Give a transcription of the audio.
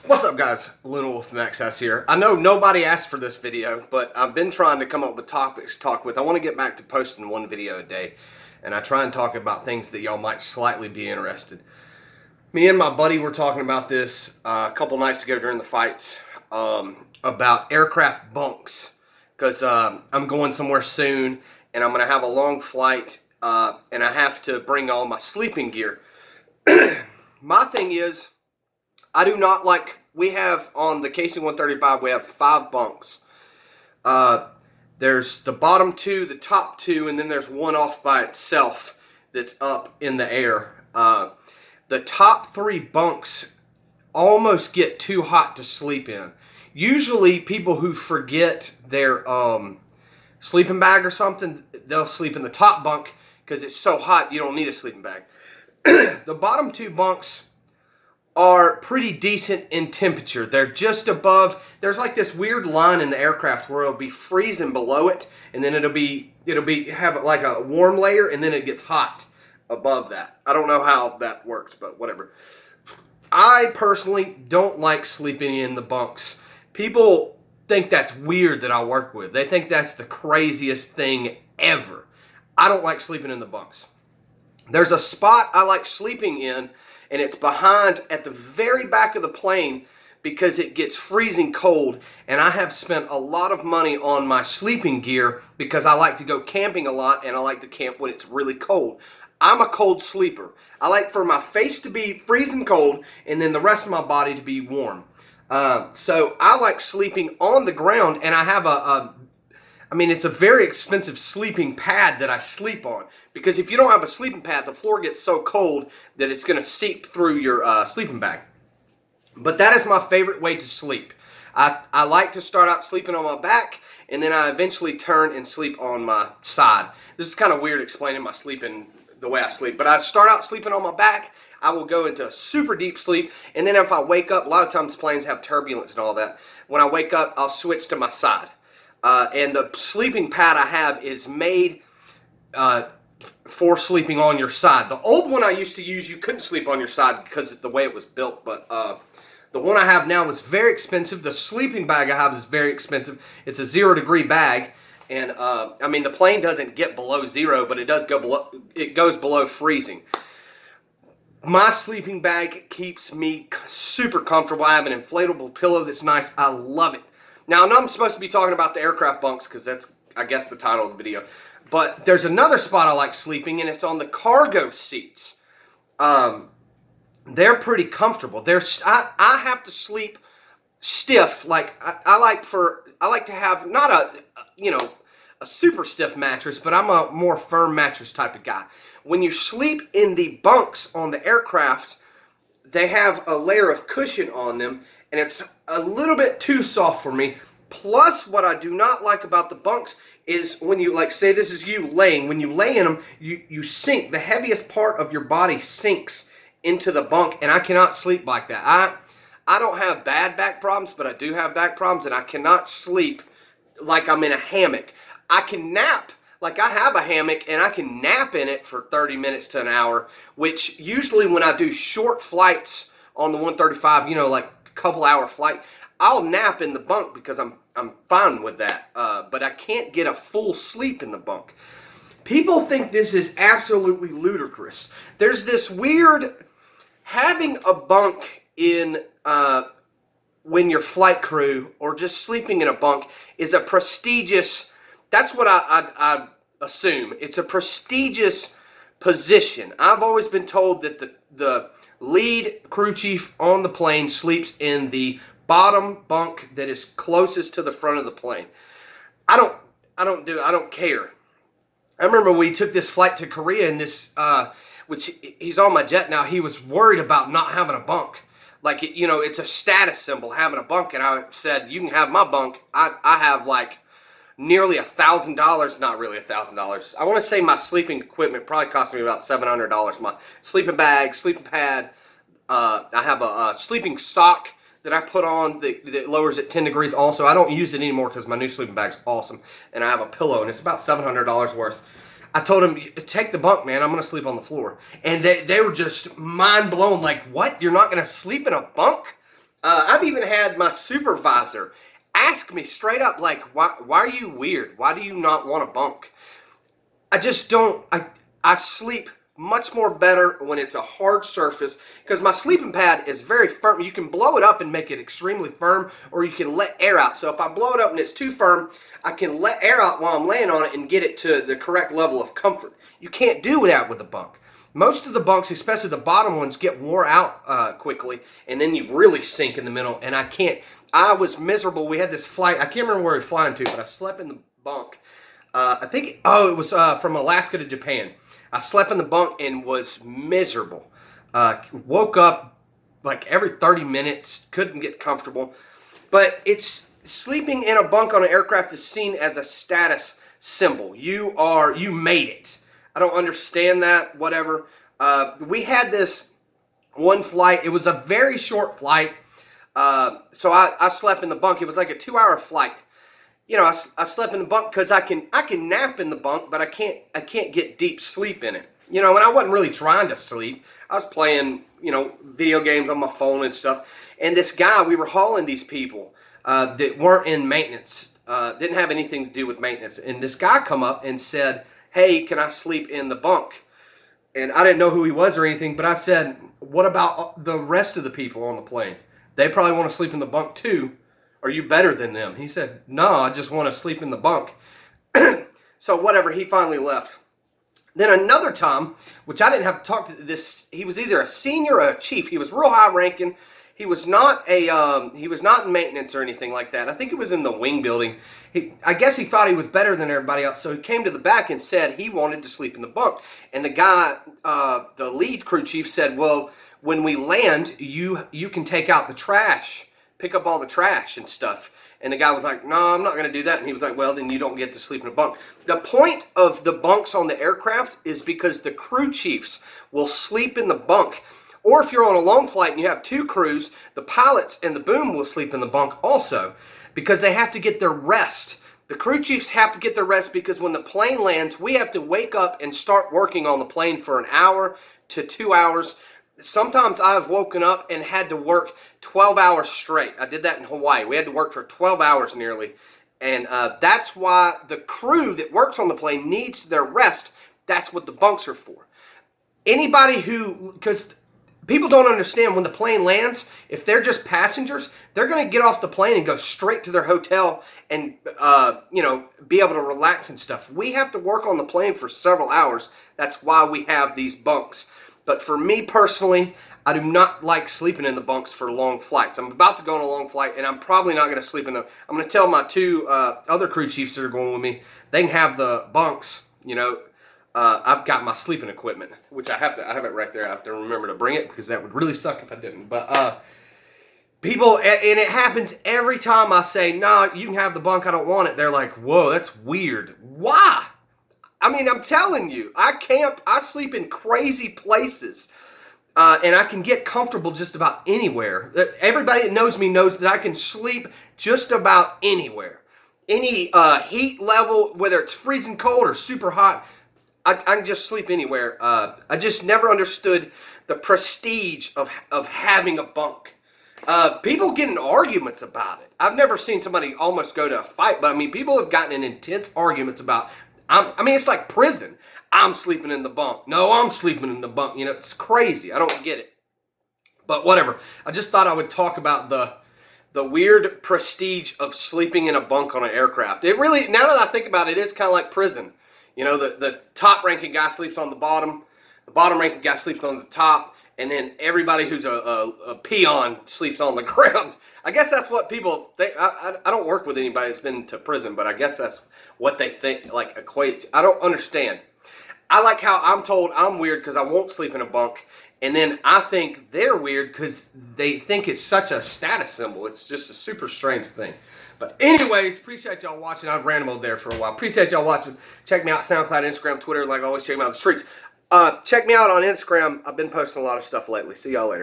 What's up, guys? Luna Wolf Max House here. I know nobody asked for this video, but I've been trying to come up with topics to talk with. I want to get back to posting one video a day, and I try and talk about things that y'all might slightly be interested. Me and my buddy were talking about this a couple nights ago during the fights about aircraft bunks, because I'm going somewhere soon, and I'm going to have a long flight, and I have to bring all my sleeping gear. My thing is, I do not like, we have on the KC-135, we have 5 bunks. There's the bottom 2, the top 2, and then there's one off by itself that's up in the air. The top 3 bunks almost get too hot to sleep in. Usually people who forget their sleeping bag or something, they'll sleep in the top bunk because it's so hot you don't need a sleeping bag. The bottom 2 bunks are pretty decent in temperature. They're just above, there's like this weird line in the aircraft where it'll be freezing below it, and then have like a warm layer, and then it gets hot above that. I don't know how that works, but whatever. I personally don't like sleeping in the bunks. People think that's weird that I work with. They think that's the craziest thing ever. I don't like sleeping in the bunks. There's a spot I like sleeping in, and it's behind at the very back of the plane because it gets freezing cold, and I have spent a lot of money on my sleeping gear because I like to go camping a lot, and I like to camp when it's really cold. I'm a cold sleeper. I like for my face to be freezing cold and then the rest of my body to be warm. So I like sleeping on the ground, and I have it's a very expensive sleeping pad that I sleep on, because if you don't have a sleeping pad, the floor gets so cold that it's going to seep through your sleeping bag. But that is my favorite way to sleep. I like to start out sleeping on my back, and then I eventually turn and sleep on my side. This is kind of weird explaining my sleeping, the way I sleep, but I start out sleeping on my back. I will go into super deep sleep, and then if I wake up, a lot of times planes have turbulence and all that. When I wake up, I'll switch to my side. And the sleeping pad I have is made for sleeping on your side. The old one I used to use, you couldn't sleep on your side because of the way it was built, but the one I have now is very expensive. The sleeping bag I have is very expensive. It's a 0-degree bag, and the plane doesn't get below 0, but it does go below. It goes below freezing. My sleeping bag keeps me super comfortable. I have an inflatable pillow that's nice. I love it. Now, I know I'm supposed to be talking about the aircraft bunks because that's, I guess, the title of the video. But there's another spot I like sleeping, and it's on the cargo seats. They're pretty comfortable. I have to sleep stiff. Like I like to have not a super stiff mattress, but I'm a more firm mattress type of guy. When you sleep in the bunks on the aircraft, they have a layer of cushion on them, and it's a little bit too soft for me. Plus, what I do not like about the bunks is when you, like, say this is you laying. When you lay in them, you sink. The heaviest part of your body sinks into the bunk, and I cannot sleep like that. I don't have bad back problems, but I do have back problems, and I cannot sleep like I'm in a hammock. I can nap. Like, I have a hammock, and I can nap in it for 30 minutes to an hour, which usually when I do short flights on the 135, like a couple hour flight, I'll nap in the bunk because I'm fine with that. But I can't get a full sleep in the bunk. People think this is absolutely ludicrous. There's this weird, having a bunk in, when you're flight crew, or just sleeping in a bunk, is a prestigious, that's what I assume. It's a prestigious position. I've always been told that the lead crew chief on the plane sleeps in the bottom bunk that is closest to the front of the plane. I don't care. I remember we took this flight to Korea, and this, which he's on my jet now, he was worried about not having a bunk. Like, it's a status symbol having a bunk, and I said, you can have my bunk. I have like nearly $1,000, not really $1,000. I want to say my sleeping equipment probably cost me about $700. My sleeping bag, sleeping pad. I have a sleeping sock that I put on that lowers it 10 degrees also. I don't use it anymore because my new sleeping bag's awesome. And I have a pillow, and it's about $700 worth. I told him, take the bunk, man. I'm going to sleep on the floor. And they were just mind blown, like, what? You're not going to sleep in a bunk? I've even had my supervisor ask me straight up, like, why are you weird? Why do you not want to bunk? I just don't. I sleep much more better when it's a hard surface because my sleeping pad is very firm. You can blow it up and make it extremely firm, or you can let air out. So if I blow it up and it's too firm, I can let air out while I'm laying on it and get it to the correct level of comfort. You can't do that with a bunk. Most of the bunks, especially the bottom ones, get wore out quickly, and then you really sink in the middle, and I can't. I was miserable. We had this flight. I can't remember where we were flying to, but I slept in the bunk. I think, it was from Alaska to Japan. I slept in the bunk and was miserable. Woke up like every 30 minutes, couldn't get comfortable. But sleeping in a bunk on an aircraft is seen as a status symbol. You made it. I don't understand that, whatever. We had this one flight. It was a very short flight. So I slept in the bunk. It was like a 2-hour flight. You know, I slept in the bunk because I can nap in the bunk, but I can't get deep sleep in it. You know, and I wasn't really trying to sleep. I was playing, video games on my phone and stuff. And this guy, we were hauling these people that weren't in maintenance, didn't have anything to do with maintenance. And this guy come up and said, "Hey, can I sleep in the bunk?" And I didn't know who he was or anything, but I said, "What about the rest of the people on the plane? They probably want to sleep in the bunk too. Are you better than them?" He said, "No, I just want to sleep in the bunk." So whatever, he finally left. Then another time, which I didn't have to talk to this, he was either a senior or a chief. He was real high ranking. He was not he was not in maintenance or anything like that. I think it was in the wing building. I guess he thought he was better than everybody else, so he came to the back and said he wanted to sleep in the bunk. And the guy, the lead crew chief, said, "Well, when we land, you can take out the trash, pick up all the trash and stuff." And the guy was like, "No, I'm not going to do that." And he was like, "Well, then you don't get to sleep in a bunk." The point of the bunks on the aircraft is because the crew chiefs will sleep in the bunk. Or if you're on a long flight and you have two crews, the pilots and the boom will sleep in the bunk also because they have to get their rest. The crew chiefs have to get their rest because when the plane lands, we have to wake up and start working on the plane for an hour to 2 hours. Sometimes I've woken up and had to work 12 hours straight. I did that in Hawaii. We had to work for 12 hours nearly. And that's why the crew that works on the plane needs their rest. That's what the bunks are for. Because people don't understand when the plane lands, if they're just passengers, they're going to get off the plane and go straight to their hotel and, be able to relax and stuff. We have to work on the plane for several hours. That's why we have these bunks. But for me personally, I do not like sleeping in the bunks for long flights. I'm about to go on a long flight, and I'm probably not going to sleep in them. I'm going to tell my two other crew chiefs that are going with me, they can have the bunks. I've got my sleeping equipment, which I have it right there. I have to remember to bring it because that would really suck if I didn't. But people, and it happens every time I say, "No, you can have the bunk, I don't want it." They're like, "Whoa, that's weird." Why? I mean, I'm telling you, I sleep in crazy places, and I can get comfortable just about anywhere. Everybody that knows me knows that I can sleep just about anywhere. Any heat level, whether it's freezing cold or super hot, I can just sleep anywhere. I just never understood the prestige of having a bunk. People get in arguments about it. I've never seen somebody almost go to a fight, but I mean, people have gotten in intense arguments about, it's like prison. I'm sleeping in the bunk. No, I'm sleeping in the bunk. It's crazy. I don't get it. But whatever. I just thought I would talk about the weird prestige of sleeping in a bunk on an aircraft. It really, now that I think about it, it's kind of like prison. The top ranking guy sleeps on the bottom ranking guy sleeps on the top, and then everybody who's a peon sleeps on the ground. I guess that's what people think. I don't work with anybody that's been to prison, but I guess that's what they think, like, equate. I don't understand. I like how I'm told I'm weird because I won't sleep in a bunk, and then I think they're weird because they think it's such a status symbol. It's just a super strange thing. But anyways, appreciate y'all watching. I've rambled there for a while. Appreciate y'all watching. Check me out, SoundCloud, Instagram, Twitter. Like always, check me out on the streets. Check me out on Instagram. I've been posting a lot of stuff lately. See y'all later.